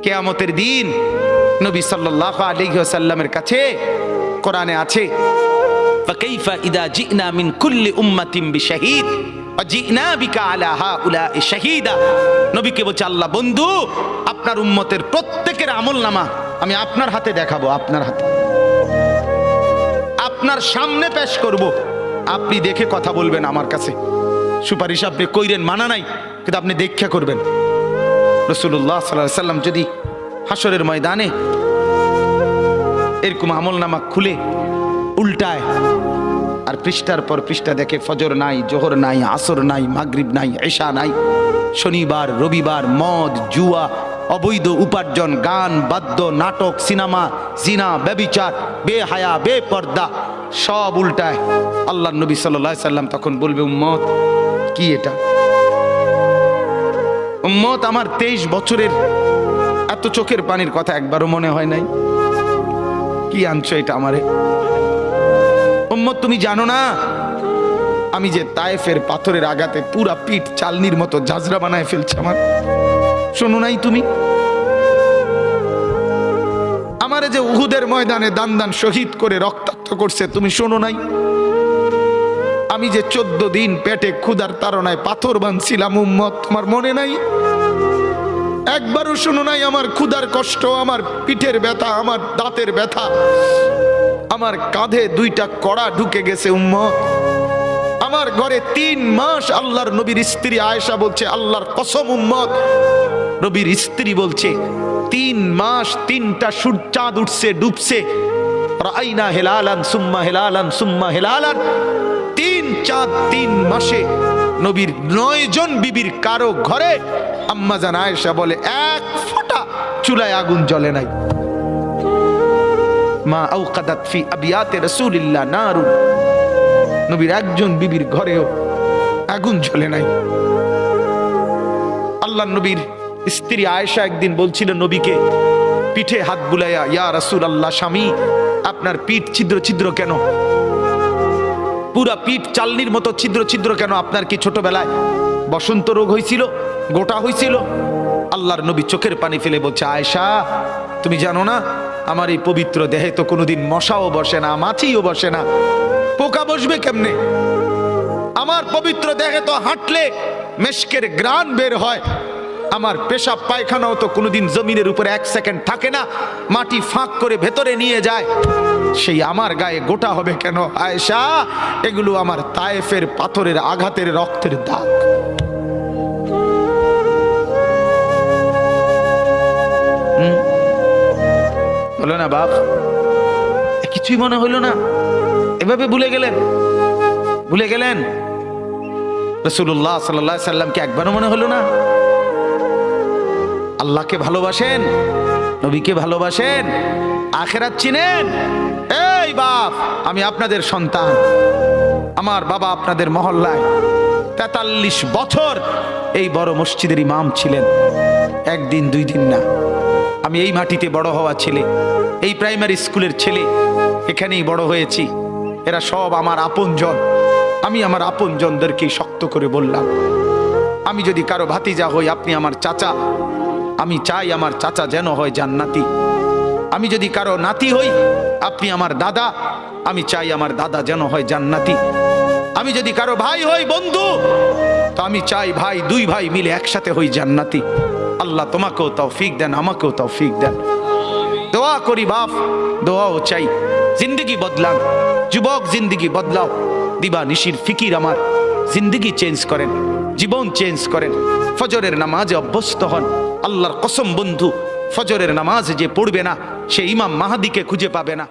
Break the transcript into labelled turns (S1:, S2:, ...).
S1: কিয়ামতের দিন নবী সাল্লাল্লাহু আলাইহি ওয়াসাল্লামের কাছে কোরআনে আছে, ফাকাইফা ইদা জিনা মিন কুল্লি উম্মাতিন বিশাহিদ ওয়া জিনা বিকা আলা হাউলাই শাহীদা। নবীকে বলছে আল্লাহ, বন্ধু আপনার উম্মতের প্রত্যেকের আমলনামা আমি আপনার হাতে দেখাবো, আপনার হাতে, আপনার সামনে পেশ করব, আপনি দেখে কথা বলবেন আমার কাছে। সুপারিশ আপনি কইরেন, মানা নাই, কিন্তু আপনি দেখা করবেন। রাসূলুল্লাহ সাল্লাল্লাহু আলাইহি ওয়াসাল্লাম যদি হাসরের ময়দানে এরকম আমলনামা খুলে উল্টায় আর পৃষ্ঠার পর পৃষ্ঠা দেখে ফজর নাই, জোহর নাই, আসর নাই, মাগরিব নাই, ঈশা নাই, শনিবার রবিবার, মদ জুয়া, অবৈধ উপার্জন, গান বাদ্য, নাটক, সিনেমা, জিনা, ব্যভিচার, বেহায়া, বেপর্দা সব উল্টায়। আল্লাহর নবী সাল্লাল্লাহু আলাইহি সাল্লাম তখন বলবে, উম্মত কি এটা? উম্মত আমার 23 বছরের এত চোখের পানির কথা একবারও মনে হয় নাই? কি আনছো এটা আমারে? উম্মত তুমি জানো না আমি যে তায়েফের পাথরের আঘাতে পুরা পিঠ চালনির মতো ঝাঁঝরা বানায় ফেলছে আমার? শোনো নাই তুমি? আমারে যে উহুদের ময়দানে দান দান শহীদ করে রক্তাক্ত করছে, তুমি শোনো নাই? আমি যে 14 দিন পেটে ক্ষুধার তাড়নায় পাথর বাঁধছিলাম, উম্মত তোমার মনে নাই? একবারও শোনো নাই আমার ক্ষুধার কষ্ট, আমার পিঠের ব্যথা, আমার দাঁতের ব্যথা, আমার কাঁধে 2টা কড়া ঢুকে গেছে উম্মত। আমার ঘরে 3 মাস আল্লাহর নবীর স্ত্রী আয়েশা বলছে, আল্লাহর কসম উম্মত, নবীর স্ত্রী বলছে 3 মাস 3টা চাঁদ উঠছে ডুবছে, রাআইনা হিলালান সুম্মা হিলালান সুম্মা হিলালান, 3 চাঁদ 3 মাসে নবীর 9 জন বিবির কারো ঘরে আম্মা জান আয়েশা বলে 1 ফোঁটা চুলায় আগুন জ্বলে নাই। মা আওকাদাত ফি আবিয়াতে রাসূলিল্লাহ নারুন, নবীর একজন বিবির ঘরেও আগুন জ্বলে নাই। আল্লাহর নবীর স্ত্রী আয়েশা একদিন বলছিল নবীকে, পিঠে হাত বুলাইয়া, ইয়া রাসূলুল্লাহ, স্বামী আপনার পিঠ ছিদ্র ছিদ্র কেন? পুরা পিঠ চালনির মতো ছিদ্র ছিদ্র কেন? আপনার কি ছোটবেলায় বসন্ত রোগ হয়েছিল, গোটা হয়েছিল? আল্লাহর নবী চোখের পানি ফেলে বলছে, আয়েশা তুমি জানো না আমার এই পবিত্র দেহে তো কোনোদিন মশাও বসে না, মাছিও বসে না, পোকা বসবে কেমনে? আমার পবিত্র দেহে তো হাঁটলে মেশকের গ্রান বের হয়, আমার পেশাব পায়খানাও তো কোনোদিন জমিনের উপরে 1 সেকেন্ড থাকে না, মাটি ফাঁক করে ভেতরে নিয়ে যায়, সেই আমার গায়ে গোটা হবে কেন? আয়েশা এগুলো আমার তায়েফের পাথরের আঘাতের রক্তের দাগ। বলো না বাপ, কিছুই মনে হইল না? এভাবে ভুলে গেলেন? ভুলে গেলেন রাসূলুল্লাহ সাল্লাল্লাহু আলাইহি সাল্লামকে একবারও মনে হলো না? আল্লাহকে ভালোবাসেন, নবীকে ভালোবাসেন, আখিরাত চিনেন? এই বাপ, আমি আপনাদের সন্তান, আমার বাবা আপনাদের মহল্লায় 43 বছর এই বড় মসজিদের ইমাম ছিলেন, 1 দিন 2 দিন না। আমি এই মাটিতে বড় হওয়া ছেলে, এই প্রাইমারি স্কুলের ছেলে, এখানেই বড় হয়েছি। এরা সব আমার আপনজন। আমি আমার আপনজনদেরকে শক্ত করে বললাম, আমি যদি কারো ভাতিজা হই, আপনি আমার চাচা, আমি চাই আমার চাচা যেন হয় জান্নাতি। আমি যদি কারো নাতি হই, আপনি আমার দাদা, আমি চাই আমার দাদা যেন হয় জান্নাতি। আমি যদি কারো ভাই হই, বন্ধু, তো আমি চাই ভাই 2 ভাই মিলে একসাথে হই জান্নাতি। আল্লাহ তোমাকেও তৌফিক দেন, আমাকেও তৌফিক দেন। দোয়া করি বাপ, দোয়াও চাই। জিন্দগি বদলান যুবক, জিন্দগি বদলাও। দিবা নিশির ফিকির আমার, জিন্দগি চেঞ্জ করেন, জীবন চেঞ্জ করেন। ফজরের নামাজে অভ্যস্ত হন। আল্লাহর কসম বন্ধু, ফজরের নামাজ যে পড়বে না, সে ইমাম মাহাদিকে খুঁজে পাবে না।